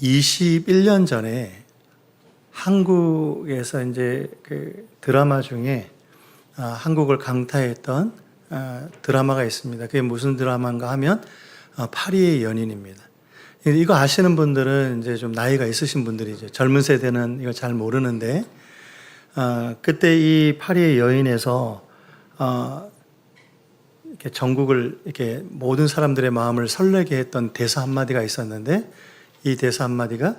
21년 전에 한국에서 이제 그 드라마 중에 한국을 강타했던 드라마가 있습니다. 그게 무슨 드라마인가 하면 파리의 연인입니다. 이거 아시는 분들은 이제 좀 나이가 있으신 분들이죠. 젊은 세대는 이거 잘 모르는데 그때 이 파리의 여인에서 이렇게 전국을 이렇게 모든 사람들의 마음을 설레게 했던 대사 한마디가 있었는데 이 대사 한마디가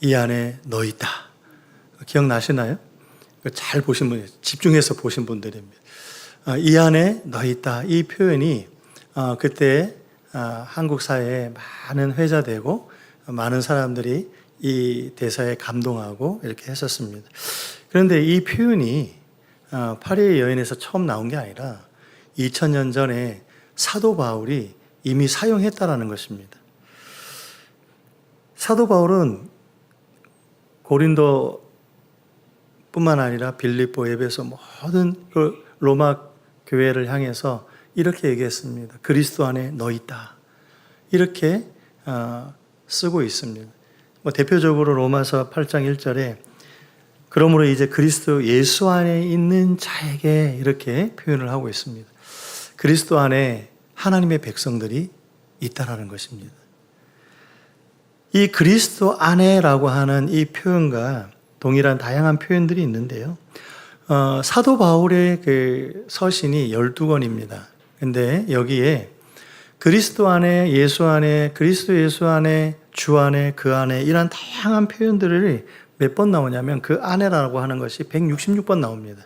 이 안에 너 있다. 기억나시나요? 잘 보신 분, 집중해서 보신 분들입니다. 이 안에 너 있다. 이 표현이 그때 한국 사회에 많은 회자되고 많은 사람들이 이 대사에 감동하고 이렇게 했었습니다. 그런데 이 표현이 파리의 여인에서 처음 나온 게 아니라 2000년 전에 사도 바울이 이미 사용했다라는 것입니다. 사도 바울은 고린도뿐만 아니라 빌립보, 에베소 모든 로마 교회를 향해서 이렇게 얘기했습니다. 그리스도 안에 너 있다. 이렇게 쓰고 있습니다. 대표적으로 로마서 8장 1절에 그러므로 이제 그리스도 예수 안에 있는 자에게 이렇게 표현을 하고 있습니다. 그리스도 안에 하나님의 백성들이 있다라는 것입니다. 이 그리스도 안에라고 하는 이 표현과 동일한 다양한 표현들이 있는데요. 사도 바울의 그 서신이 12권입니다. 근데 여기에 그리스도 안에, 예수 안에, 그리스도 예수 안에, 주 안에, 그 안에 이런 다양한 표현들이 몇 번 나오냐면 그 안에라고 하는 것이 166번 나옵니다.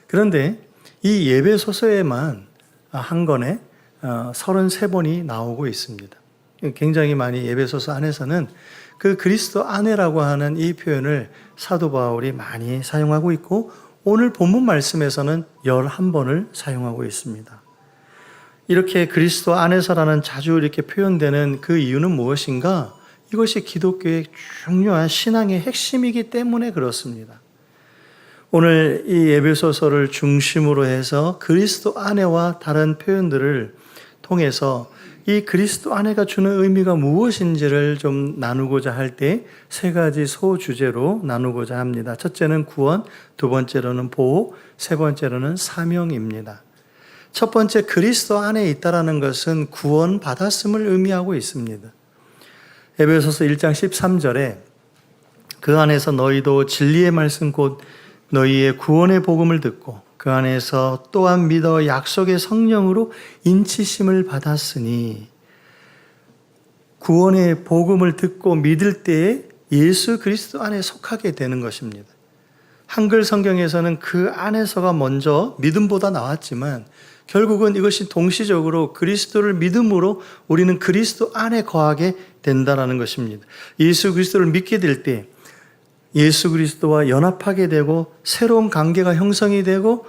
그런데 이 예배소서에만 한 권에 33번이 나오고 있습니다. 굉장히 많이 예배소서 안에서는 그 그리스도 안에라고 하는 이 표현을 사도 바울이 많이 사용하고 있고 오늘 본문 말씀에서는 11번을 사용하고 있습니다. 이렇게 그리스도 안에서라는 자주 이렇게 표현되는 그 이유는 무엇인가? 이것이 기독교의 중요한 신앙의 핵심이기 때문에 그렇습니다. 오늘 이 예배소서를 중심으로 해서 그리스도 안에와 다른 표현들을 통해서 이 그리스도 안에가 주는 의미가 무엇인지를 좀 나누고자 할 때 세 가지 소주제로 나누고자 합니다. 첫째는 구원, 두 번째로는 보호, 세 번째로는 사명입니다. 첫 번째 그리스도 안에 있다라는 것은 구원 받았음을 의미하고 있습니다. 에베소서 1장 13절에 그 안에서 너희도 진리의 말씀 곧 너희의 구원의 복음을 듣고 그 안에서 또한 믿어 약속의 성령으로 인치심을 받았으니 구원의 복음을 듣고 믿을 때에 예수 그리스도 안에 속하게 되는 것입니다. 한글 성경에서는 그 안에서가 먼저 믿음보다 나왔지만 결국은 이것이 동시적으로 그리스도를 믿음으로 우리는 그리스도 안에 거하게 된다는 것입니다. 예수 그리스도를 믿게 될 때 예수 그리스도와 연합하게 되고 새로운 관계가 형성이 되고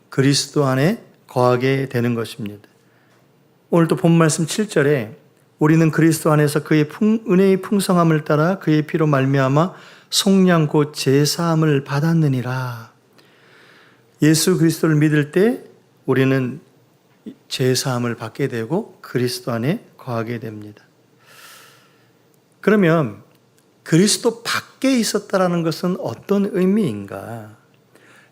그리스도 안에 거하게 되는 것입니다. 오늘도 본 말씀 7절에 우리는 그리스도 안에서 그의 은혜의 풍성함을 따라 그의 피로 말미암아 속량 곧 제사함을 받았느니라. 예수 그리스도를 믿을 때 우리는 제사함을 받게 되고 그리스도 안에 거하게 됩니다. 그러면 그리스도 밖에 있었다라는 것은 어떤 의미인가?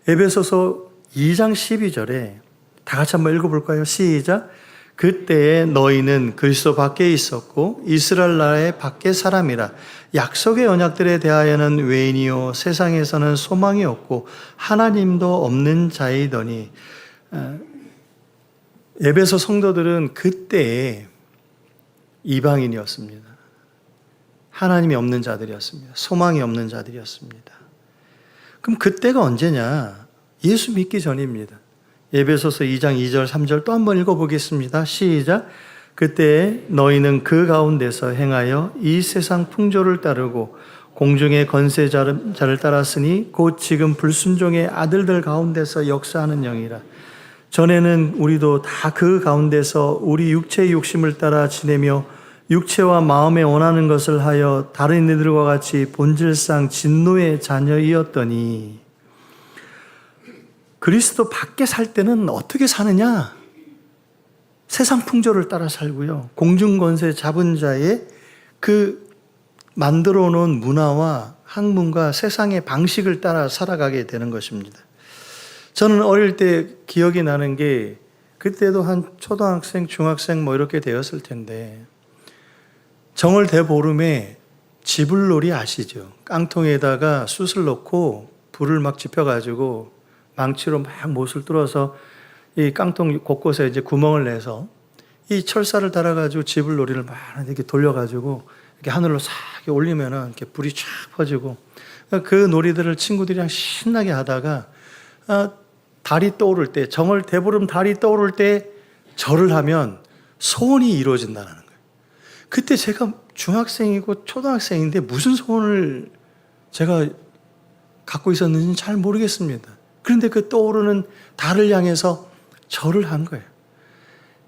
에베소서 2장 12절에 다 같이 한번 읽어볼까요? 시작. 그때에 너희는 그리스도 밖에 있었고 이스라엘 나라의 밖에 사람이라 약속의 언약들에 대하여는 외인이요 세상에서는 소망이 없고 하나님도 없는 자이더니 에베소 성도들은 그때에 이방인이었습니다. 하나님이 없는 자들이었습니다. 소망이 없는 자들이었습니다. 그럼 그때가 언제냐? 예수 믿기 전입니다. 에베소서 2장 2절 3절 또 한번 읽어보겠습니다. 시작. 그때 너희는 그 가운데서 행하여 이 세상 풍조를 따르고 공중의 권세자를 따랐으니 곧 지금 불순종의 아들들 가운데서 역사하는 영이라. 전에는 우리도 다 그 가운데서 우리 육체의 욕심을 따라 지내며 육체와 마음에 원하는 것을 하여 다른 이들과 같이 본질상 진노의 자녀이었더니 그리스도 밖에 살 때는 어떻게 사느냐? 세상 풍조를 따라 살고요. 공중권세 잡은 자의 그 만들어 놓은 문화와 학문과 세상의 방식을 따라 살아가게 되는 것입니다. 저는 어릴 때 기억이 나는 게 그때도 한 초등학생, 중학생 뭐 이렇게 되었을 텐데 정월 대보름에 지불놀이 아시죠? 깡통에다가 숯을 넣고 불을 막 지펴가지고 망치로 막 못을 뚫어서 이 깡통 곳곳에 이제 구멍을 내서 이 철사를 달아가지고 지불놀이를 막 이렇게 돌려가지고 이렇게 하늘로 싹 올리면은 이렇게 불이 쫙 퍼지고 그 놀이들을 친구들이랑 신나게 하다가 달이 떠오를 때, 정월 대보름 달이 떠오를 때 절을 하면 소원이 이루어진다는 거예요. 그때 제가 중학생이고 초등학생인데 무슨 소원을 제가 갖고 있었는지는 잘 모르겠습니다. 그런데 그 떠오르는 달을 향해서 절을 한 거예요.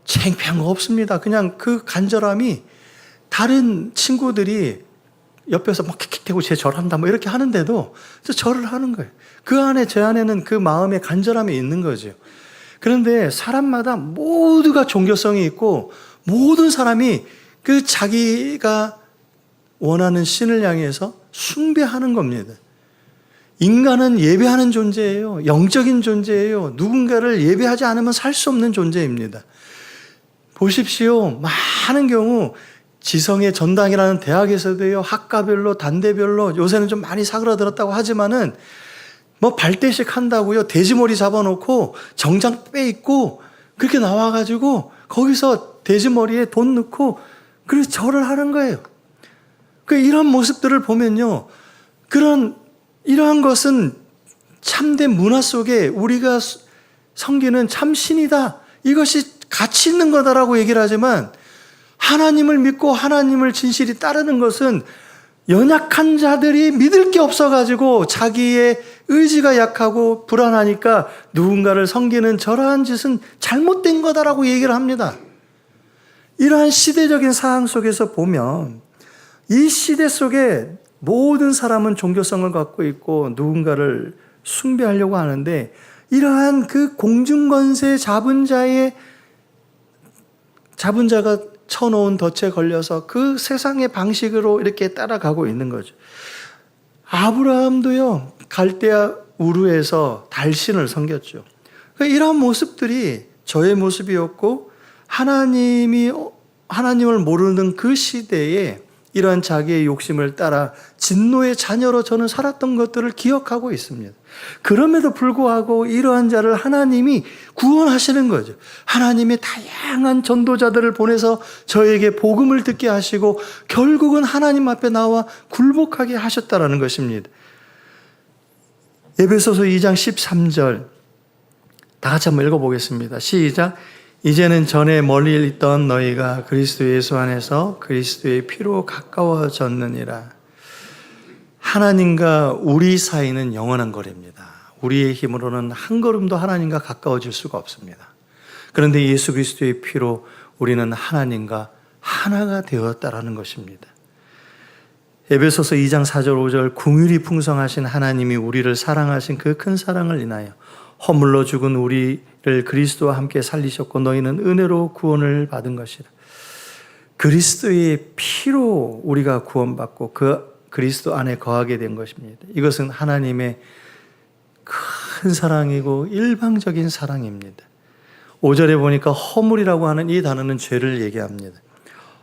창피한 거 없습니다. 그냥 그 간절함이 다른 친구들이 옆에서 막 킥킥대고 제 절한다 뭐 이렇게 하는데도 절을 하는 거예요. 그 안에 제 안에는 그 마음의 간절함이 있는 거죠. 그런데 사람마다 모두가 종교성이 있고 모든 사람이 그 자기가 원하는 신을 향해서 숭배하는 겁니다. 인간은 예배하는 존재예요. 영적인 존재예요. 누군가를 예배하지 않으면 살 수 없는 존재입니다. 보십시오. 많은 경우 지성의 전당이라는 대학에서도요, 학과별로, 단대별로 요새는 좀 많이 사그라들었다고 하지만은 뭐 발대식 한다고요, 돼지머리 잡아놓고 정장 빼입고 그렇게 나와가지고 거기서 돼지머리에 돈 넣고 그래서 절을 하는 거예요. 이런 모습들을 보면요, 이러한 것은 참된 문화 속에 우리가 섬기는 참신이다, 이것이 가치 있는 거다라고 얘기를 하지만 하나님을 믿고 하나님을 진실히 따르는 것은 연약한 자들이 믿을 게 없어가지고 자기의 의지가 약하고 불안하니까 누군가를 섬기는 저러한 짓은 잘못된 거다라고 얘기를 합니다. 이러한 시대적인 상황 속에서 보면 이 시대 속에 모든 사람은 종교성을 갖고 있고 누군가를 숭배하려고 하는데 이러한 그 공중권세 잡은 자가 쳐놓은 덫에 걸려서 그 세상의 방식으로 이렇게 따라가고 있는 거죠. 아브라함도요, 갈대아 우르에서 달신을 섬겼죠. 이런 모습들이 저의 모습이었고 하나님을 모르는 그 시대에 이러한 자기의 욕심을 따라 진노의 자녀로 저는 살았던 것들을 기억하고 있습니다. 그럼에도 불구하고 이러한 자를 하나님이 구원하시는 거죠. 하나님의 다양한 전도자들을 보내서 저에게 복음을 듣게 하시고 결국은 하나님 앞에 나와 굴복하게 하셨다라는 것입니다. 에베소서 2장 13절 다 같이 한번 읽어보겠습니다. 시작. 이제는 전에 멀리 있던 너희가 그리스도 예수 안에서 그리스도의 피로 가까워졌느니라. 하나님과 우리 사이는 영원한 거리입니다. 우리의 힘으로는 한 걸음도 하나님과 가까워질 수가 없습니다. 그런데 예수 그리스도의 피로 우리는 하나님과 하나가 되었다라는 것입니다. 에베소서 2장 4절 5절 긍휼이 풍성하신 하나님이 우리를 사랑하신 그 큰 사랑을 인하여 허물로 죽은 우리를 그리스도와 함께 살리셨고 너희는 은혜로 구원을 받은 것이라. 그리스도의 피로 우리가 구원받고 그 그리스도 안에 거하게 된 것입니다. 이것은 하나님의 큰 사랑이고 일방적인 사랑입니다. 5절에 보니까 허물이라고 하는 이 단어는 죄를 얘기합니다.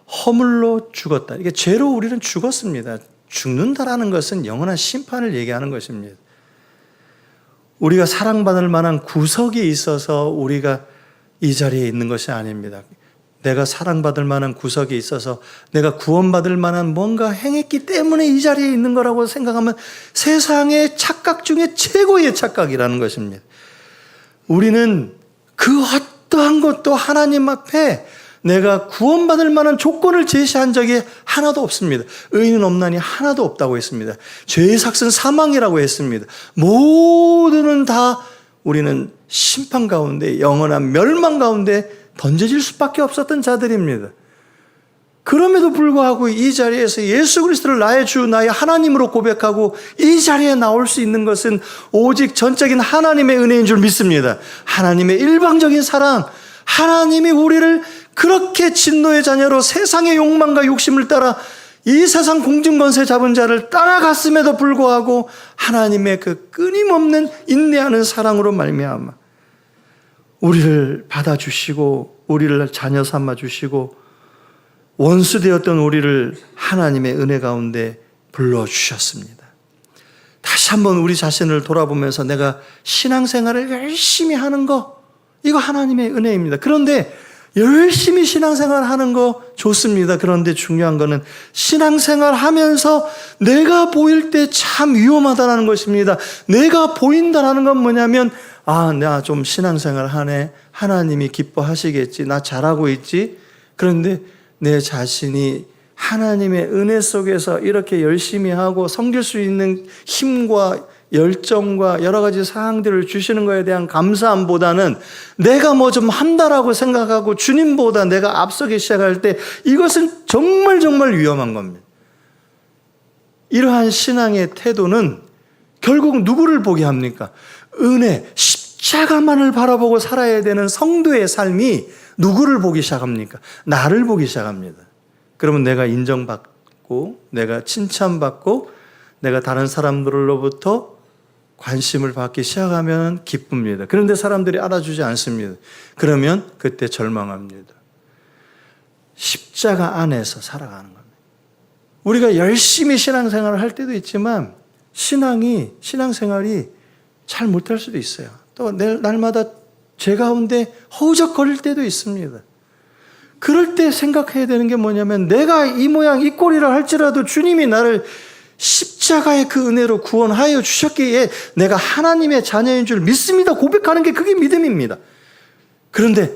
허물로 죽었다. 이게 죄로 우리는 죽었습니다. 죽는다라는 것은 영원한 심판을 얘기하는 것입니다. 우리가 사랑받을 만한 구석이 있어서 우리가 이 자리에 있는 것이 아닙니다. 내가 사랑받을 만한 구석이 있어서 내가 구원받을 만한 뭔가 행했기 때문에 이 자리에 있는 거라고 생각하면 세상의 착각 중에 최고의 착각이라는 것입니다. 우리는 그 어떠한 것도 하나님 앞에 내가 구원받을 만한 조건을 제시한 적이 하나도 없습니다. 의인은 없나니 하나도 없다고 했습니다. 죄의 삭은 사망이라고 했습니다. 모두는 다 우리는 심판 가운데 영원한 멸망 가운데 던져질 수밖에 없었던 자들입니다. 그럼에도 불구하고 이 자리에서 예수 그리스도를 나의 주, 나의 하나님으로 고백하고 이 자리에 나올 수 있는 것은 오직 전적인 하나님의 은혜인 줄 믿습니다. 하나님의 일방적인 사랑, 하나님이 우리를 그렇게 진노의 자녀로 세상의 욕망과 욕심을 따라 이 세상 공중권세 잡은 자를 따라갔음에도 불구하고 하나님의 그 끊임없는 인내하는 사랑으로 말미암아 우리를 받아주시고 우리를 자녀 삼아주시고 원수 되었던 우리를 하나님의 은혜 가운데 불러주셨습니다. 다시 한번 우리 자신을 돌아보면서 내가 신앙생활을 열심히 하는 거, 이거 하나님의 은혜입니다. 그런데 열심히 신앙생활 하는 거 좋습니다. 그런데 중요한 거는 신앙생활 하면서 내가 보일 때 참 위험하다는 것입니다. 내가 보인다는 건 뭐냐면, 나 좀 신앙생활 하네. 하나님이 기뻐하시겠지. 나 잘하고 있지. 그런데 내 자신이 하나님의 은혜 속에서 이렇게 열심히 하고 섬길 수 있는 힘과 열정과 여러 가지 사항들을 주시는 것에 대한 감사함보다는 내가 뭐 좀 한다라고 생각하고 주님보다 내가 앞서기 시작할 때 이것은 정말 정말 위험한 겁니다. 이러한 신앙의 태도는 결국 누구를 보게 합니까? 은혜, 십자가만을 바라보고 살아야 되는 성도의 삶이 누구를 보기 시작합니까? 나를 보기 시작합니다. 그러면 내가 인정받고 내가 칭찬받고 내가 다른 사람들로부터 관심을 받기 시작하면 기쁩니다. 그런데 사람들이 알아주지 않습니다. 그러면 그때 절망합니다. 십자가 안에서 살아가는 겁니다. 우리가 열심히 신앙생활을 할 때도 있지만 신앙생활이 잘 못할 수도 있어요. 또 날마다 죄 가운데 허우적거릴 때도 있습니다. 그럴 때 생각해야 되는 게 뭐냐면 내가 이 모양 이 꼴이라 할지라도 주님이 나를 십자가의 그 은혜로 구원하여 주셨기에 내가 하나님의 자녀인 줄 믿습니다. 고백하는 게 그게 믿음입니다. 그런데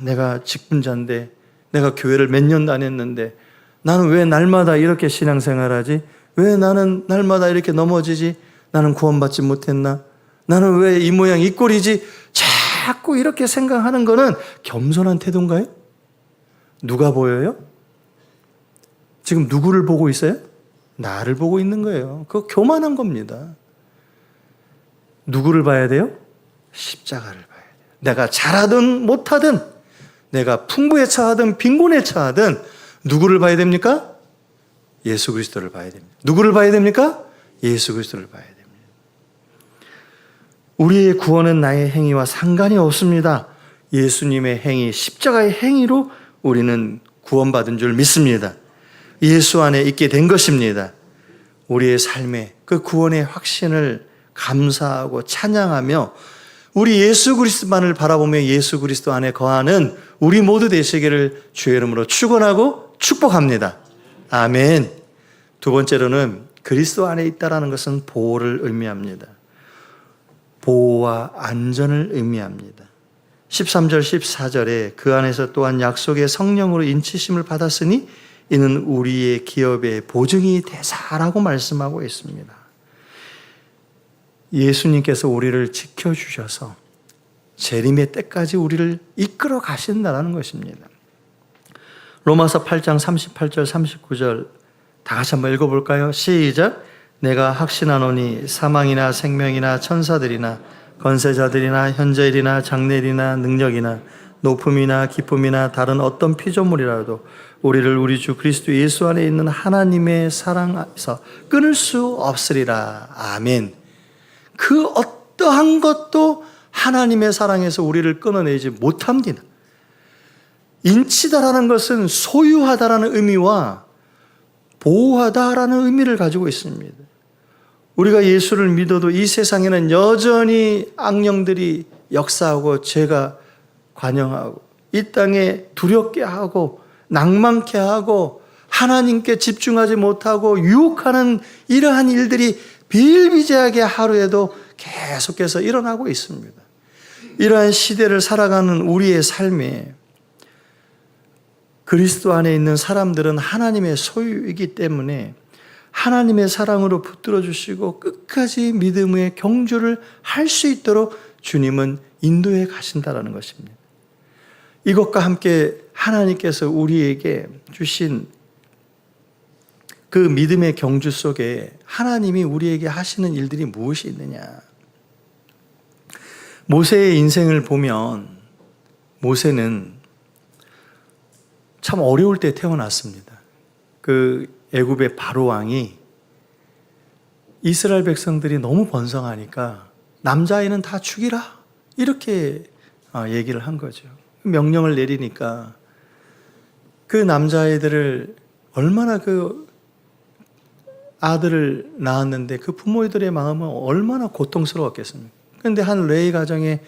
내가 직분자인데 내가 교회를 몇 년 다녔는데 나는 왜 날마다 이렇게 신앙생활하지? 왜 나는 날마다 이렇게 넘어지지? 나는 구원받지 못했나? 나는 왜 이 모양 이 꼴이지? 자꾸 이렇게 생각하는 거는 겸손한 태도인가요? 누가 보여요? 지금 누구를 보고 있어요? 나를 보고 있는 거예요. 그거 교만한 겁니다. 누구를 봐야 돼요? 십자가를 봐야 돼요. 내가 잘하든 못하든 내가 풍부에 처하든 빈곤에 처하든 누구를 봐야 됩니까? 예수 그리스도를 봐야 됩니다. 누구를 봐야 됩니까? 예수 그리스도를 봐야 됩니다. 우리의 구원은 나의 행위와 상관이 없습니다. 예수님의 행위, 십자가의 행위로 우리는 구원받은 줄 믿습니다. 예수 안에 있게 된 것입니다. 우리의 삶에 그 구원의 확신을 감사하고 찬양하며 우리 예수 그리스도만을 바라보며 예수 그리스도 안에 거하는 우리 모두 되시기를 주의 이름으로 축원하고 축복합니다. 아멘. 두 번째로는 그리스도 안에 있다라는 것은 보호를 의미합니다. 보호와 안전을 의미합니다. 13절 14절에 그 안에서 또한 약속의 성령으로 인치심을 받았으니 이는 우리의 기업의 보증이 되사라고 말씀하고 있습니다. 예수님께서 우리를 지켜주셔서 재림의 때까지 우리를 이끌어 가신다는 것입니다. 로마서 8장 38절 39절 다 같이 한번 읽어볼까요? 시작. 내가 확신하노니 사망이나 생명이나 천사들이나 권세자들이나 현재일이나 장래일이나 능력이나 높음이나 기쁨이나 다른 어떤 피조물이라도 우리를 우리 주 그리스도 예수 안에 있는 하나님의 사랑에서 끊을 수 없으리라. 아멘. 그 어떠한 것도 하나님의 사랑에서 우리를 끊어내지 못합니다. 인치다라는 것은 소유하다라는 의미와 보호하다라는 의미를 가지고 있습니다. 우리가 예수를 믿어도 이 세상에는 여전히 악령들이 역사하고 죄가 관영하고 이 땅에 두렵게 하고 낭만케 하고 하나님께 집중하지 못하고 유혹하는 이러한 일들이 비일비재하게 하루에도 계속해서 일어나고 있습니다. 이러한 시대를 살아가는 우리의 삶에 그리스도 안에 있는 사람들은 하나님의 소유이기 때문에 하나님의 사랑으로 붙들어 주시고 끝까지 믿음의 경주를 할 수 있도록 주님은 인도해 가신다는 것입니다. 이것과 함께 하나님께서 우리에게 주신 그 믿음의 경주 속에 하나님이 우리에게 하시는 일들이 무엇이 있느냐? 모세의 인생을 보면 모세는 참 어려울 때 태어났습니다. 그 애굽의 바로 왕이 이스라엘 백성들이 너무 번성하니까 남자아이는 다 죽이라 이렇게 얘기를 한 거죠. 명령을 내리니까 그 남자아이들을 얼마나 그 아들을 낳았는데 그 부모들의 마음은 얼마나 고통스러웠겠습니까? 그런데 한 레위 가정의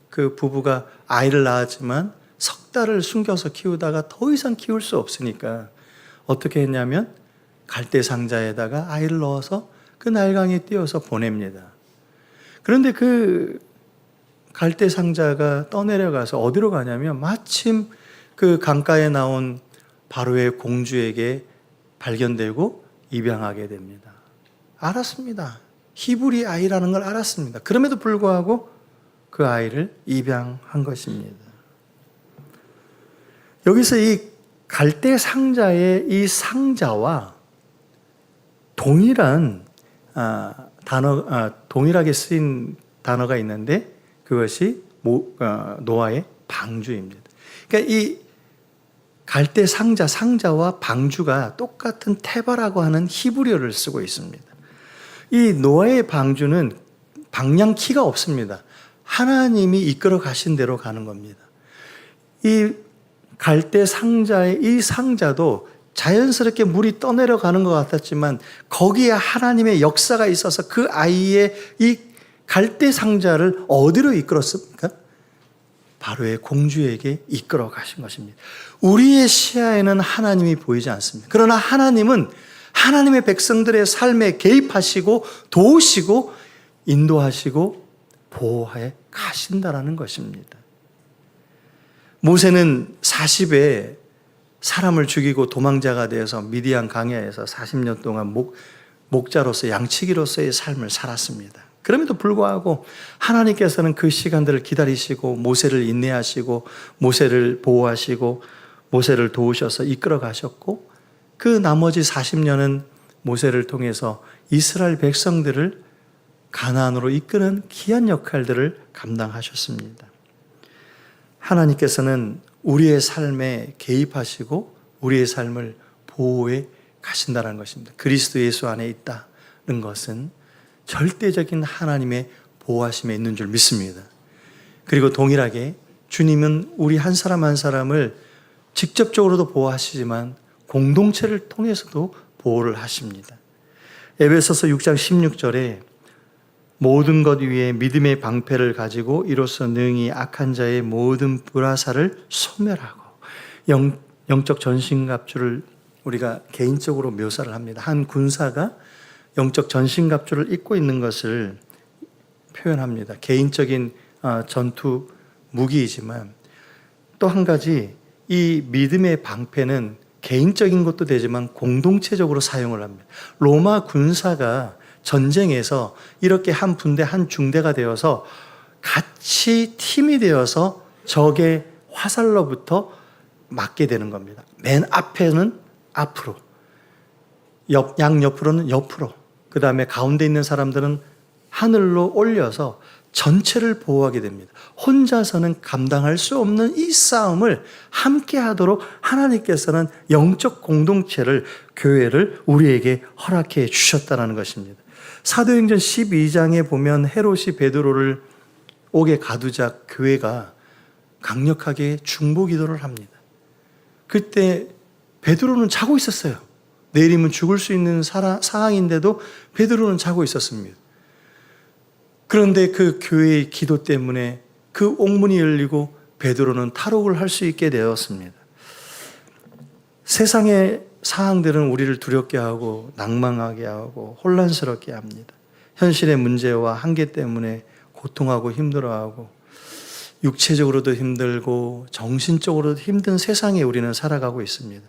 그 부부가 아이를 낳았지만 석 달을 숨겨서 키우다가 더 이상 키울 수 없으니까 어떻게 했냐면 갈대 상자에다가 아이를 넣어서 그 날강에 띄워서 보냅니다. 그런데 그 갈대 상자가 떠내려가서 어디로 가냐면 마침 그 강가에 나온 바로의 공주에게 발견되고 입양하게 됩니다. 알았습니다. 히브리 아이라는 걸 알았습니다. 그럼에도 불구하고 그 아이를 입양한 것입니다. 여기서 이 갈대 상자의 이 상자와 동일한 동일하게 쓰인 단어가 있는데 그것이 노아의 방주입니다. 그러니까 이 갈대 상자와 방주가 똑같은 테바라고 하는 히브리어를 쓰고 있습니다. 이 노아의 방주는 방향키가 없습니다. 하나님이 이끌어 가신 대로 가는 겁니다. 이 갈대 상자의 이 상자도 자연스럽게 물이 떠내려가는 것 같았지만 거기에 하나님의 역사가 있어서 그 아이의 이 갈대 상자를 어디로 이끌었습니까? 바로의 공주에게 이끌어 가신 것입니다. 우리의 시야에는 하나님이 보이지 않습니다. 그러나 하나님은 하나님의 백성들의 삶에 개입하시고 도우시고 인도하시고 보호해 가신다라는 것입니다. 모세는 40에 사람을 죽이고 도망자가 되어서 미디안 광야에서 40년 동안 목자로서 양치기로서의 삶을 살았습니다. 그럼에도 불구하고 하나님께서는 그 시간들을 기다리시고 모세를 인내하시고 모세를 보호하시고 모세를 도우셔서 이끌어 가셨고 그 나머지 40년은 모세를 통해서 이스라엘 백성들을 가나안으로 이끄는 귀한 역할들을 감당하셨습니다. 하나님께서는 우리의 삶에 개입하시고 우리의 삶을 보호해 가신다는 것입니다. 그리스도 예수 안에 있다는 것은 절대적인 하나님의 보호하심에 있는 줄 믿습니다. 그리고 동일하게 주님은 우리 한 사람 한 사람을 직접적으로도 보호하시지만 공동체를 통해서도 보호를 하십니다. 에베소서 6장 16절에 모든 것 위에 믿음의 방패를 가지고 이로써 능히 악한 자의 모든 불화살을 소멸하고 영적 전신갑주를 우리가 개인적으로 묘사를 합니다. 한 군사가 영적 전신갑주를 입고 있는 것을 표현합니다. 개인적인 전투 무기이지만 또 한 가지 이 믿음의 방패는 개인적인 것도 되지만 공동체적으로 사용을 합니다. 로마 군사가 전쟁에서 이렇게 한 분대 한 중대가 되어서 같이 팀이 되어서 적의 화살로부터 맞게 되는 겁니다. 맨 앞에는 앞으로, 양옆으로는 옆으로, 그 다음에 가운데 있는 사람들은 하늘로 올려서 전체를 보호하게 됩니다. 혼자서는 감당할 수 없는 이 싸움을 함께 하도록 하나님께서는 영적 공동체를, 교회를 우리에게 허락해 주셨다는 것입니다. 사도행전 12장에 보면 헤롯이 베드로를 옥에 가두자 교회가 강력하게 중보 기도를 합니다. 그때 베드로는 자고 있었어요. 내일이면 죽을 수 있는 상황인데도 베드로는 자고 있었습니다. 그런데 그 교회의 기도 때문에 그 옥문이 열리고 베드로는 탈옥을 할 수 있게 되었습니다. 세상의 상황들은 우리를 두렵게 하고 낭망하게 하고 혼란스럽게 합니다. 현실의 문제와 한계 때문에 고통하고 힘들어하고 육체적으로도 힘들고 정신적으로도 힘든 세상에 우리는 살아가고 있습니다.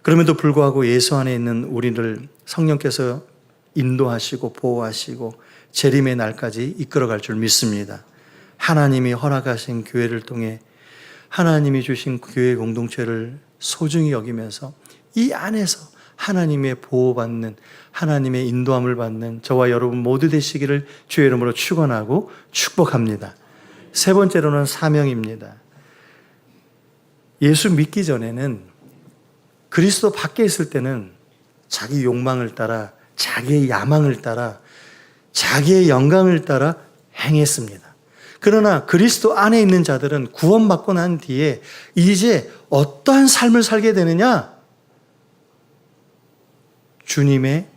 그럼에도 불구하고 예수 안에 있는 우리를 성령께서 인도하시고 보호하시고 재림의 날까지 이끌어갈 줄 믿습니다. 하나님이 허락하신 교회를 통해 하나님이 주신 교회 공동체를 소중히 여기면서 이 안에서 하나님의 보호받는, 하나님의 인도함을 받는 저와 여러분 모두 되시기를 주의 이름으로 축원하고 축복합니다. 세 번째로는 사명입니다. 예수 믿기 전에는 그리스도 밖에 있을 때는 자기 욕망을 따라, 자기의 야망을 따라, 자기의 영광을 따라 행했습니다. 그러나 그리스도 안에 있는 자들은 구원받고 난 뒤에 이제 어떠한 삶을 살게 되느냐? 주님의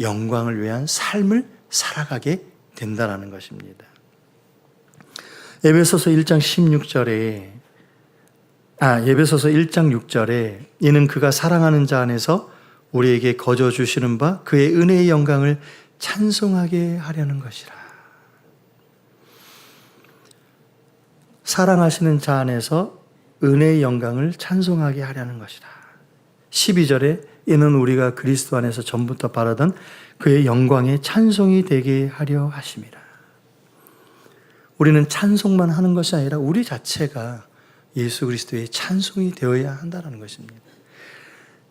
영광을 위한 삶을 살아가게 된다는 것입니다. 에베소서 1장 6절에 이는 그가 사랑하는 자 안에서 우리에게 거저 주시는 바 그의 은혜의 영광을 찬송하게 하려는 것이라. 사랑하시는 자 안에서 은혜의 영광을 찬송하게 하려는 것이라. 12절에 이는 우리가 그리스도 안에서 전부터 바라던 그의 영광의 찬송이 되게 하려 하심이라. 우리는 찬송만 하는 것이 아니라 우리 자체가 예수 그리스도의 찬송이 되어야 한다는 것입니다.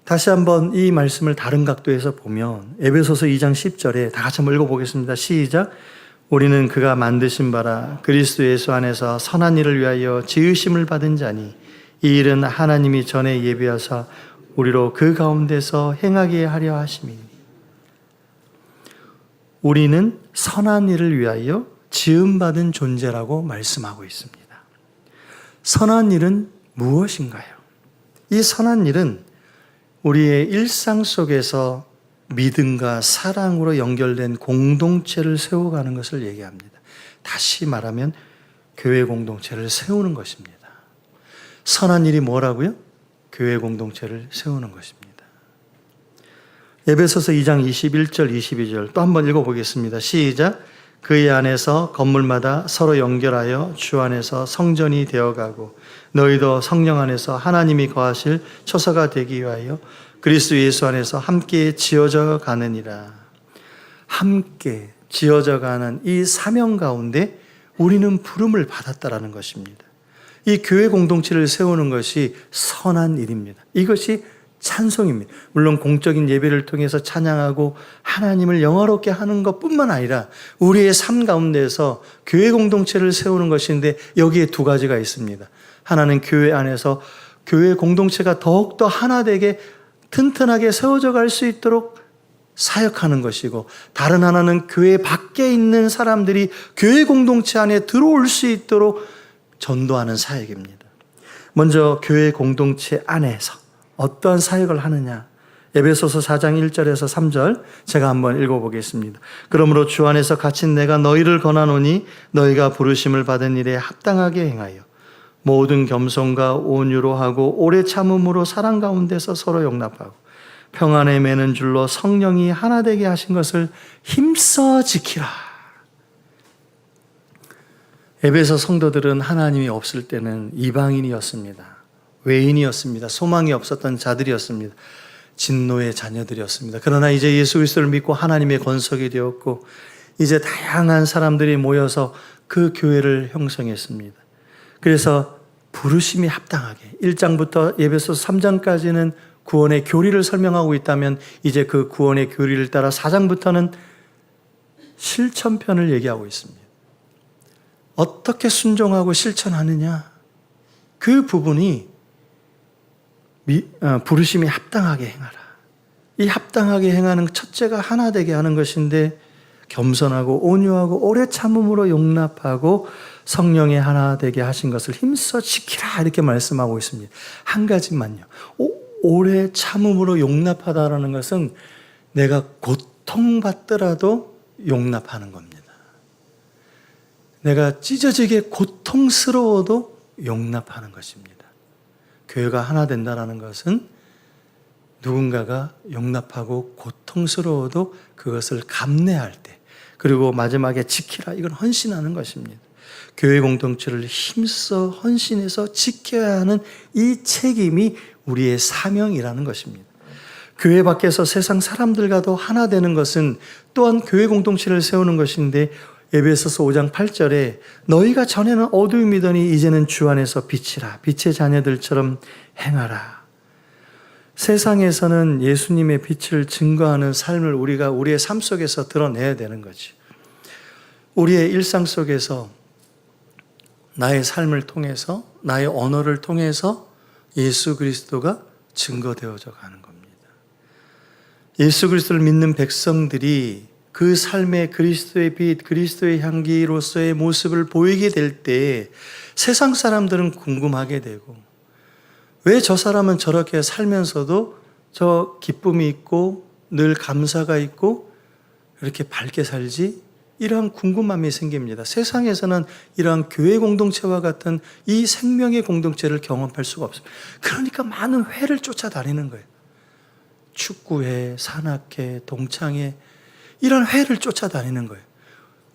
다시 한번 이 말씀을 다른 각도에서 보면 에베소서 2장 10절에 다 같이 한번 읽어보겠습니다. 시작. 우리는 그가 만드신 바라 그리스도 예수 안에서 선한 일을 위하여 지으심을 받은 자니 이 일은 하나님이 전에 예비하사 우리로 그 가운데서 행하게 하려 하심이니. 우리는 선한 일을 위하여 지음받은 존재라고 말씀하고 있습니다. 선한 일은 무엇인가요? 이 선한 일은 우리의 일상 속에서 믿음과 사랑으로 연결된 공동체를 세워가는 것을 얘기합니다. 다시 말하면 교회 공동체를 세우는 것입니다. 선한 일이 뭐라고요? 교회 공동체를 세우는 것입니다. 에베소서 2장 21절 22절 또 한번 읽어보겠습니다. 시작. 그의 안에서 건물마다 서로 연결하여 주 안에서 성전이 되어가고 너희도 성령 안에서 하나님이 거하실 처소가 되기 위하여 그리스도 예수 안에서 함께 지어져 가느니라. 함께 지어져 가는 이 사명 가운데 우리는 부름을 받았다라는 것입니다. 이 교회 공동체를 세우는 것이 선한 일입니다. 이것이 찬송입니다. 물론 공적인 예배를 통해서 찬양하고 하나님을 영화롭게 하는 것뿐만 아니라 우리의 삶 가운데서 교회 공동체를 세우는 것인데 여기에 두 가지가 있습니다. 하나는 교회 안에서 교회 공동체가 더욱더 하나되게 튼튼하게 세워져 갈 수 있도록 사역하는 것이고, 다른 하나는 교회 밖에 있는 사람들이 교회 공동체 안에 들어올 수 있도록 전도하는 사역입니다. 먼저 교회 공동체 안에서 어떠한 사역을 하느냐? 에베소서 4장 1절에서 3절 제가 한번 읽어보겠습니다. 그러므로 주 안에서 갇힌 내가 너희를 권하노니 너희가 부르심을 받은 일에 합당하게 행하여 모든 겸손과 온유로 하고 오래 참음으로 사랑 가운데서 서로 용납하고 평안에 매는 줄로 성령이 하나 되게 하신 것을 힘써 지키라. 에베소 성도들은 하나님이 없을 때는 이방인이었습니다. 외인이었습니다. 소망이 없었던 자들이었습니다. 진노의 자녀들이었습니다. 그러나 이제 예수 그리스도를 믿고 하나님의 권속이 되었고 이제 다양한 사람들이 모여서 그 교회를 형성했습니다. 그래서 부르심이 합당하게 1장부터 에베소서 3장까지는 구원의 교리를 설명하고 있다면 이제 그 구원의 교리를 따라 4장부터는 실천편을 얘기하고 있습니다. 어떻게 순종하고 실천하느냐, 그 부분이 부르심이 합당하게 행하라. 이 합당하게 행하는 첫째가 하나 되게 하는 것인데 겸손하고 온유하고 오래 참음으로 용납하고 성령의 하나 되게 하신 것을 힘써 지키라 이렇게 말씀하고 있습니다. 한 가지만요. 오래 참음으로 용납하다라는 것은 내가 고통받더라도 용납하는 겁니다. 내가 찢어지게 고통스러워도 용납하는 것입니다. 교회가 하나 된다는 것은 누군가가 용납하고 고통스러워도 그것을 감내할 때, 그리고 마지막에 지키라, 이건 헌신하는 것입니다. 교회 공동체를 힘써 헌신해서 지켜야 하는 이 책임이 우리의 사명이라는 것입니다. 교회 밖에서 세상 사람들과도 하나 되는 것은 또한 교회 공동체를 세우는 것인데 에베소서 5장 8절에 너희가 전에는 어두움이더니 이제는 주 안에서 빛이라, 빛의 자녀들처럼 행하라. 세상에서는 예수님의 빛을 증거하는 삶을 우리가 우리의 삶 속에서 드러내야 되는 거지. 우리의 일상 속에서 나의 삶을 통해서, 나의 언어를 통해서 예수 그리스도가 증거되어져 가는 겁니다. 예수 그리스도를 믿는 백성들이 그 삶의 그리스도의 빛, 그리스도의 향기로서의 모습을 보이게 될 때 세상 사람들은 궁금하게 되고, 왜 저 사람은 저렇게 살면서도 저 기쁨이 있고 늘 감사가 있고 이렇게 밝게 살지? 이러한 궁금함이 생깁니다. 세상에서는 이러한 교회 공동체와 같은 이 생명의 공동체를 경험할 수가 없습니다. 그러니까 많은 회를 쫓아다니는 거예요. 축구회, 산악회, 동창회, 이런 회를 쫓아다니는 거예요.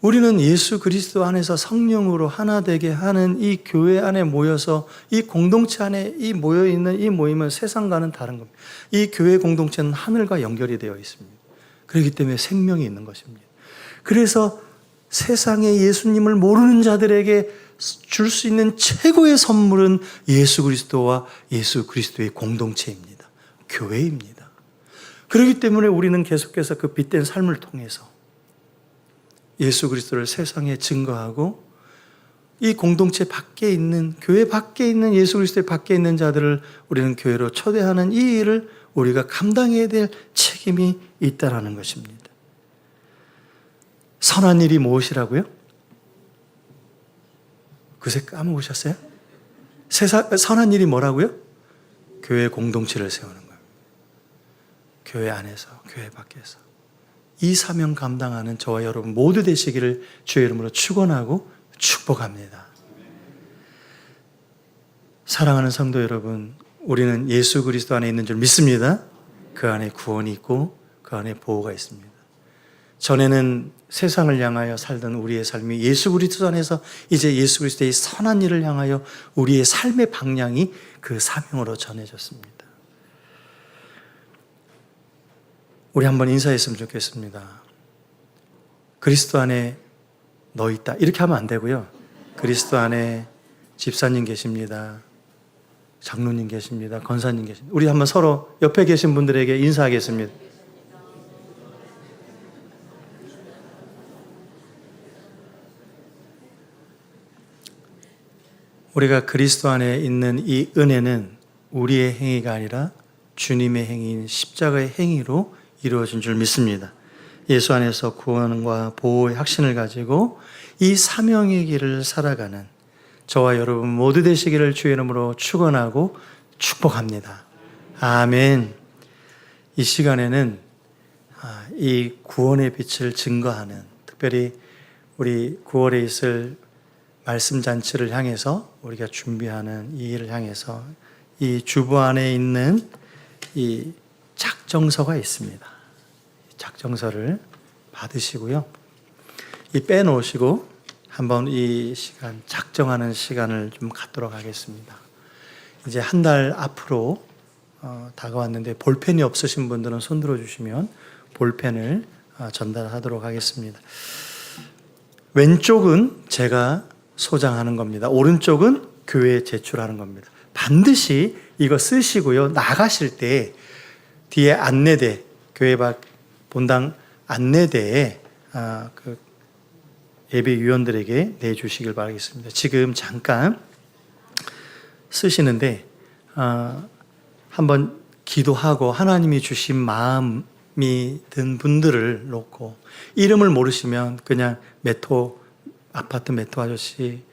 우리는 예수 그리스도 안에서 성령으로 하나 되게 하는 이 교회 안에 모여서 이 공동체 안에 이 모여있는 이 모임은 세상과는 다른 겁니다. 이 교회 공동체는 하늘과 연결이 되어 있습니다. 그렇기 때문에 생명이 있는 것입니다. 그래서 세상에 예수님을 모르는 자들에게 줄 수 있는 최고의 선물은 예수 그리스도와 예수 그리스도의 공동체입니다. 교회입니다. 그렇기 때문에 우리는 계속해서 그 빛된 삶을 통해서 예수 그리스도를 세상에 증거하고 이 공동체 밖에 있는, 교회 밖에 있는 예수 그리스도의 밖에 있는 자들을 우리는 교회로 초대하는 이 일을 우리가 감당해야 될 책임이 있다라는 것입니다. 선한 일이 무엇이라고요? 그새 까먹으셨어요? 선한 일이 뭐라고요? 교회 공동체를 세우는 거예요. 교회 안에서, 교회 밖에서. 이 사명 감당하는 저와 여러분 모두 되시기를 주의 이름으로 축원하고 축복합니다. 사랑하는 성도 여러분, 우리는 예수 그리스도 안에 있는 줄 믿습니다. 그 안에 구원이 있고 그 안에 보호가 있습니다. 전에는 세상을 향하여 살던 우리의 삶이 예수 그리스도 안에서 이제 예수 그리스도의 선한 일을 향하여 우리의 삶의 방향이 그 사명으로 전해졌습니다. 우리 한번 인사했으면 좋겠습니다. 그리스도 안에 너 있다. 이렇게 하면 안 되고요. 그리스도 안에 집사님 계십니다. 장로님 계십니다. 권사님 계십니다. 우리 한번 서로 옆에 계신 분들에게 인사하겠습니다. 우리가 그리스도 안에 있는 이 은혜는 우리의 행위가 아니라 주님의 행위인 십자가의 행위로 이루어진 줄 믿습니다. 예수 안에서 구원과 보호의 확신을 가지고 이 사명의 길을 살아가는 저와 여러분 모두 되시기를 주의 이름으로 축원하고 축복합니다. 아멘. 이 시간에는 이 구원의 빛을 증거하는, 특별히 우리 9월에 있을 말씀 잔치를 향해서 우리가 준비하는 이 일을 향해서 이 주보 안에 있는 이 작정서가 있습니다. 작정서를 받으시고요. 이 빼놓으시고 한번 이 시간 작정하는 시간을 좀 갖도록 하겠습니다. 이제 한 달 앞으로 다가왔는데 볼펜이 없으신 분들은 손 들어주시면 볼펜을 전달하도록 하겠습니다. 왼쪽은 제가 소장하는 겁니다. 오른쪽은 교회에 제출하는 겁니다. 반드시 이거 쓰시고요. 나가실 때 뒤에 안내대, 교회 밖 본당 안내대에 그 예배위원들에게 내주시길 바라겠습니다. 지금 잠깐 쓰시는데 한번 기도하고 하나님이 주신 마음이 든 분들을 놓고, 이름을 모르시면 그냥 메토, 아파트 메토 아저씨,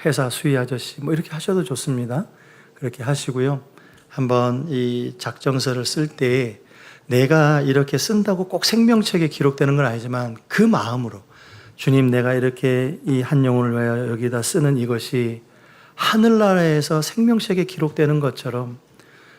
회사 수희 아저씨 뭐 이렇게 하셔도 좋습니다. 그렇게 하시고요. 한번 이 작정서를 쓸 때 내가 이렇게 쓴다고 꼭 생명책에 기록되는 건 아니지만 그 마음으로, 주님, 내가 이렇게 이 한 영혼을 위하여 여기다 쓰는 이것이 하늘나라에서 생명책에 기록되는 것처럼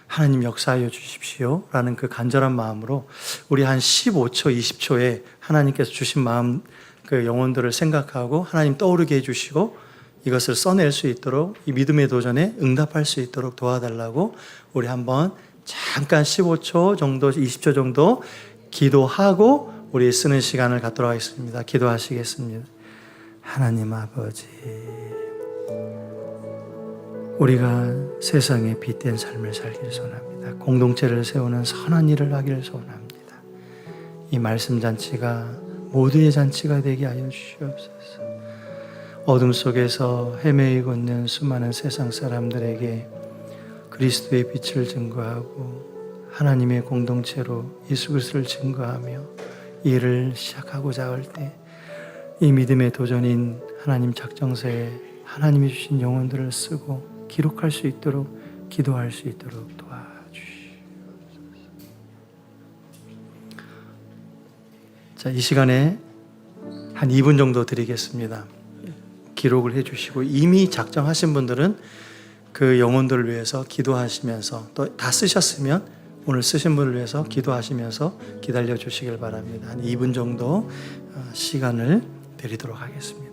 하나님 역사하여 주십시오 라는 그 간절한 마음으로 우리 한 15초, 20초에 하나님께서 주신 마음, 그 영혼들을 생각하고 하나님 떠오르게 해주시고 이것을 써낼 수 있도록, 이 믿음의 도전에 응답할 수 있도록 도와달라고 우리 한번 잠깐 15초 정도, 20초 정도 기도하고 우리 쓰는 시간을 갖도록 하겠습니다. 기도하시겠습니다. 하나님 아버지, 우리가 세상에 빛된 삶을 살기를 소원합니다. 공동체를 세우는 선한 일을 하기를 소원합니다. 이 말씀 잔치가 모두의 잔치가 되게 하여 주시옵소서. 어둠 속에서 헤매이고 있는 수많은 세상 사람들에게 그리스도의 빛을 증거하고 하나님의 공동체로 예수 그리스도를 증거하며 일을 시작하고자 할 때 이 믿음의 도전인 하나님 작정서에 하나님이 주신 영혼들을 쓰고 기록할 수 있도록 기도할 수 있도록 도와주시옵소서. 자, 이 시간에 한 2분 정도 드리겠습니다. 기록을 해주시고 이미 작정하신 분들은 그 영혼들을 위해서 기도하시면서 또 다 쓰셨으면 오늘 쓰신 분을 위해서 기도하시면서 기다려 주시길 바랍니다. 한 2분 정도 시간을 드리도록 하겠습니다.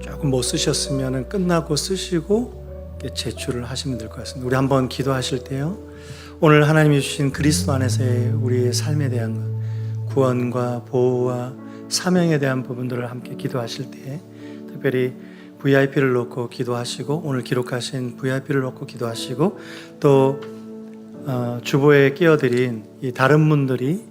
조금 못 쓰셨으면 끝나고 쓰시고 제출을 하시면 될 것 같습니다. 우리 한번 기도하실 때요, 오늘 하나님이 주신 그리스도 안에서의 우리의 삶에 대한 것, 구원과 보호와 사명에 대한 부분들을 함께 기도하실 때 특별히 VIP를 놓고 기도하시고 오늘 기록하신 VIP를 놓고 기도하시고 또 주보에 끼어드린 이 다른 분들이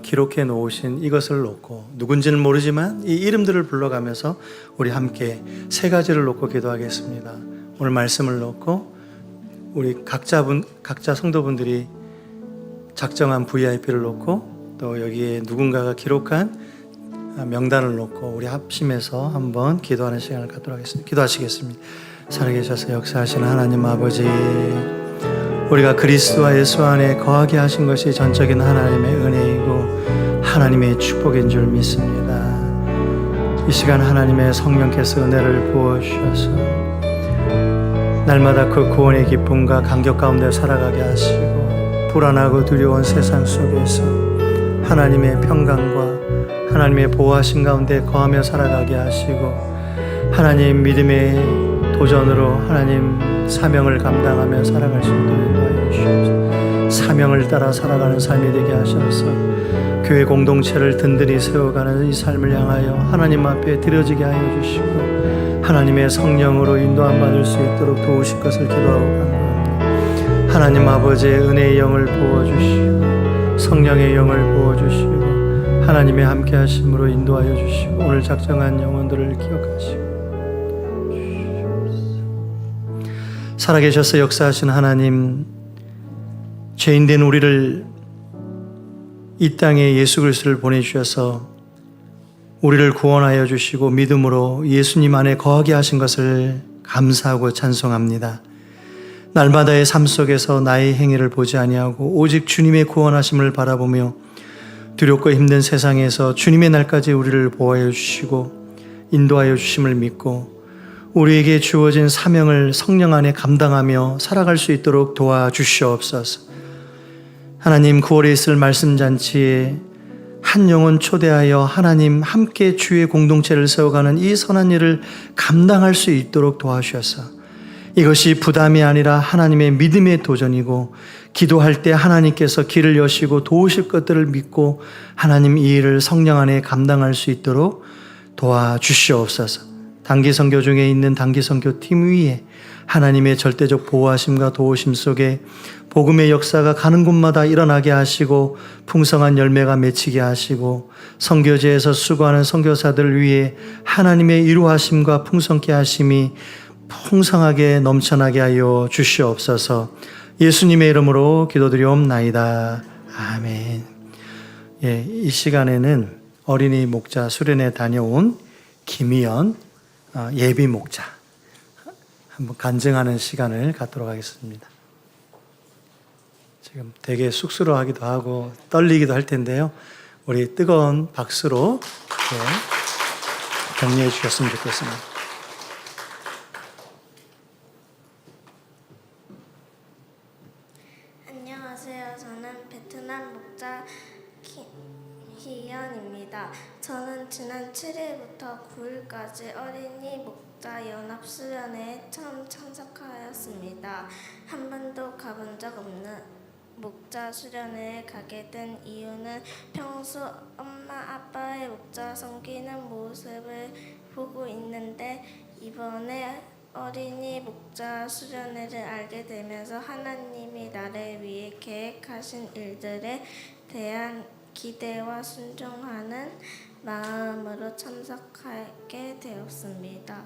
기록해 놓으신 이것을 놓고 누군지는 모르지만 이 이름들을 불러가면서 우리 함께 세 가지를 놓고 기도하겠습니다. 오늘 말씀을 놓고 우리 각자 성도분들이 작정한 VIP를 놓고 또 여기에 누군가가 기록한 명단을 놓고 우리 합심해서 한번 기도하는 시간을 갖도록 하겠습니다. 기도하시겠습니다. 살아계셔서 역사하시는 하나님 아버지, 우리가 그리스도와 예수 안에 거하게 하신 것이 전적인 하나님의 은혜이고 하나님의 축복인 줄 믿습니다. 이 시간 하나님의 성령께서 은혜를 부어주셔서 날마다 그 구원의 기쁨과 감격 가운데 살아가게 하시고 불안하고 두려운 세상 속에서 하나님의 평강과 하나님의 보호하심 가운데 거하며 살아가게 하시고 하나님 믿음의 도전으로 하나님 사명을 감당하며 살아갈 수 있도록 인도하여 주시옵소서. 사명을 따라 살아가는 삶이 되게 하셔서 교회 공동체를 든든히 세워가는 이 삶을 향하여 하나님 앞에 드려지게 하여 주시고 하나님의 성령으로 인도함 받을 수 있도록 도우실 것을 기도하고 간구합니다. 하나님 아버지의 은혜의 영을 부어주시고 성령의 영을 부어주시고 하나님의 함께 하심으로 인도하여 주시고 오늘 작정한 영혼들을 기억하시고 살아계셔서 역사하신 하나님, 죄인된 우리를 이 땅에 예수 그리스도를 보내주셔서 우리를 구원하여 주시고 믿음으로 예수님 안에 거하게 하신 것을 감사하고 찬송합니다. 날마다의 삶 속에서 나의 행위를 보지 아니하고 오직 주님의 구원하심을 바라보며 두렵고 힘든 세상에서 주님의 날까지 우리를 보호하여 주시고 인도하여 주심을 믿고 우리에게 주어진 사명을 성령 안에 감당하며 살아갈 수 있도록 도와주시옵소서. 하나님 9월에 있을 말씀잔치에 한 영혼 초대하여 하나님 함께 주의 공동체를 세워가는 이 선한 일을 감당할 수 있도록 도와주셔서 이것이 부담이 아니라 하나님의 믿음의 도전이고 기도할 때 하나님께서 길을 여시고 도우실 것들을 믿고 하나님 이 일을 성령 안에 감당할 수 있도록 도와주시옵소서. 단기 선교 중에 있는 단기 선교 팀 위에 하나님의 절대적 보호하심과 도우심 속에 복음의 역사가 가는 곳마다 일어나게 하시고 풍성한 열매가 맺히게 하시고 선교지에서 수고하는 선교사들 위해 하나님의 이루하심과 풍성케 하심이 풍성하게 넘쳐나게 하여 주시옵소서. 예수님의 이름으로 기도드리옵나이다. 아멘. 예, 이 시간에는 어린이 목자 수련회 다녀온 김희연 예비 목자 한번 간증하는 시간을 갖도록 하겠습니다. 지금 되게 쑥스러워하기도 하고 떨리기도 할 텐데요. 우리 뜨거운 박수로 격려해 주셨으면 좋겠습니다. 안녕하세요. 저는 베트남 목자 희연입니다. 저는 지난 7일부터 9일까지 어린이 목자 연합 수련회에 처음 참석하였습니다. 한 번도 가본 적 없는 목자 수련회에 가게 된 이유는 평소 엄마 아빠의 목자 섬기는 모습을 보고 있는데 이번에 어린이 목자 수련회를 알게 되면서 하나님이 나를 위해 계획하신 일들에 대한 기대와 순종하는 마음으로 참석하게 되었습니다.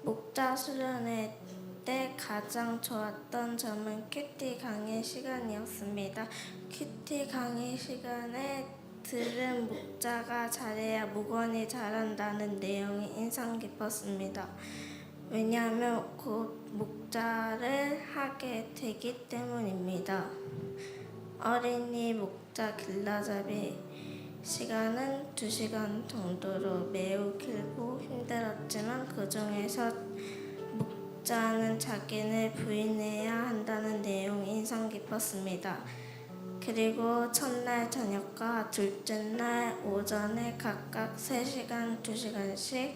목자 수련회 때 가장 좋았던 점은 큐티 강의 시간이었습니다. 큐티 강의 시간에 들은 목자가 잘해야 목원이 자란다는 내용이 인상 깊었습니다. 왜냐하면 곧 목자를 하게 되기 때문입니다. 어린이 목자 길라잡이 시간은 2시간 정도로 매우 길고 힘들었지만 그 중에서 목자는 자기를 부인해야 한다는 내용이 인상 깊었습니다. 그리고 첫날 저녁과 둘째 날 오전에 각각 3시간, 2시간씩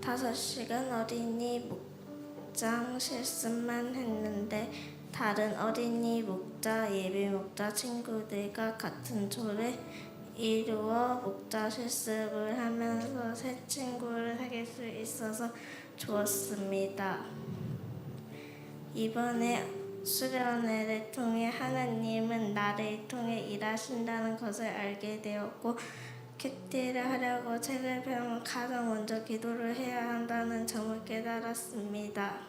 5시간 어린이 목장 실습만 했는데 다른 어린이 목자, 예비 목자 친구들과 같은 조를 이루어 목자 실습을 하면서 새 친구를 사귈 수 있어서 좋았습니다. 이번에 수련회를 통해 하나님은 나를 통해 일하신다는 것을 알게 되었고 큐티를 하려고 책을 펴면 가장 먼저 기도를 해야 한다는 점을 깨달았습니다.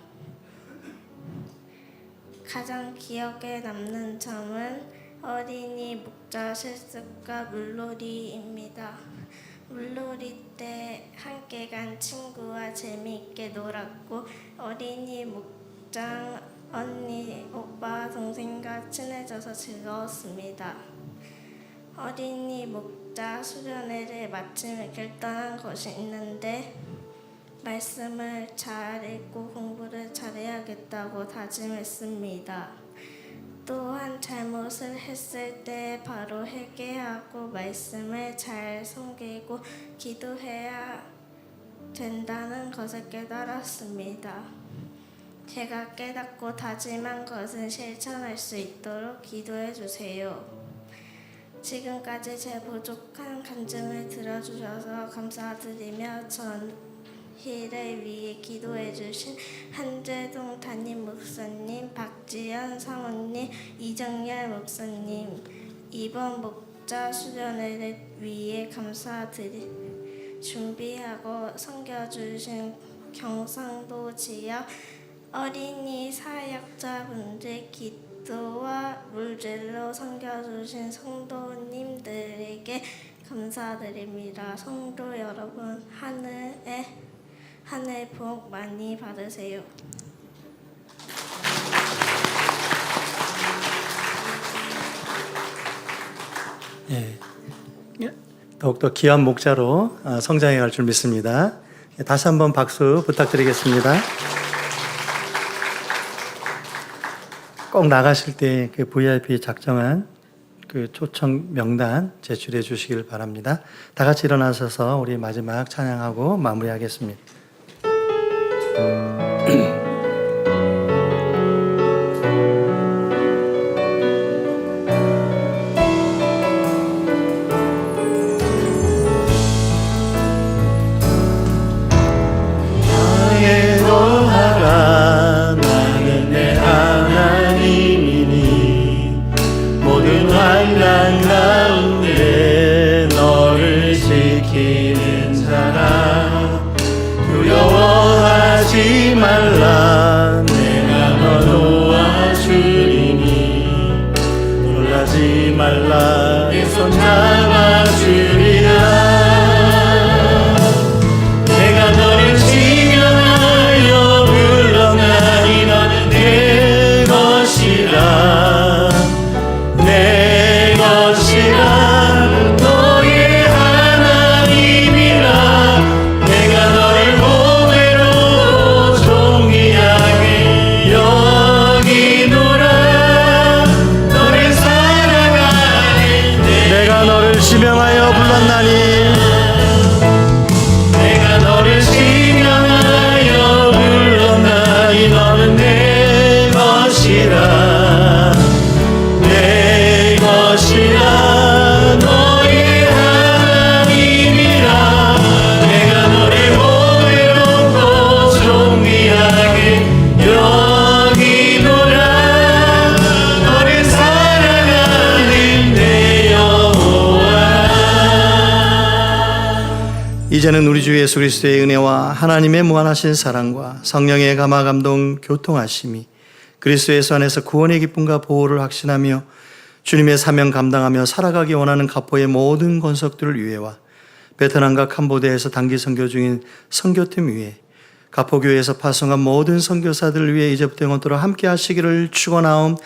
가장 기억에 남는 점은 어린이 목자 실습과 물놀이입니다. 물놀이 때 함께 간 친구와 재미있게 놀았고 어린이 목장 언니, 오빠, 동생과 친해져서 즐거웠습니다. 어린이 목자 수련회를 마치며 결단한 것이 있는데 말씀을 잘 읽고 공부를 잘해야겠다고 다짐했습니다. 또한 잘못을 했을 때 바로 회개하고 말씀을 잘 섬기고 기도해야 된다는 것을 깨달았습니다. 제가 깨닫고 다짐한 것은 실천할 수 있도록 기도해 주세요. 지금까지 제 부족한 간증을 들어주셔서 감사드리며 전희를 위해 기도해 주신 한재동 담임 목사님, 박지연 사모님, 이정열 목사님, 이번 목자 수련회를 위해 준비하고 섬겨주신 경상도 지역 어린이 사역자분들 기도와 물질로 섬겨주신 성도님들에게 감사드립니다. 성도 여러분, 하늘 복 많이 받으세요. 예, 더욱더 귀한 목자로 성장해 갈 줄 믿습니다. 다시 한번 박수 부탁드리겠습니다. 꼭 나가실 때 그 VIP 작정한 그 초청 명단 제출해 주시길 바랍니다. 다 같이 일어나셔서 우리 마지막 찬양하고 마무리하겠습니다. 놀라지 말라 내가 너 도와주리니 놀라지 말라 내 손 잡아주리라 내가 너를 지명하여 불러나니 너는 내 것이라 내 것이라 너의 하나님이라 내가 너를 보배로 존귀하게 여기노라 너를 사랑하네 내가 너를 지명하여 불렀나니 내가 너를 지명하여 불렀나니 너는 내 것이라 내 것이라 너의 하나님이라 내가 너를 보배롭고 존귀하게 여기노라 너를 사랑하는 내 여호와 이제는 우리 주 예수 그리스도의 은혜와 하나님의 무한하신 사랑과 성령의 감화 감동 교통하심이 그리스도예수 안에서 구원의 기쁨과 보호를 확신하며 주님의 사명 감당하며 살아가기 원하는 가포의 모든 권속들을 위해와 베트남과 캄보디아에서 단기 선교 중인 선교팀 위에 가포교회에서 파송한 모든 선교사들을 위해 이제부터 영원토록 함께 하시기를 축원하옵나이다.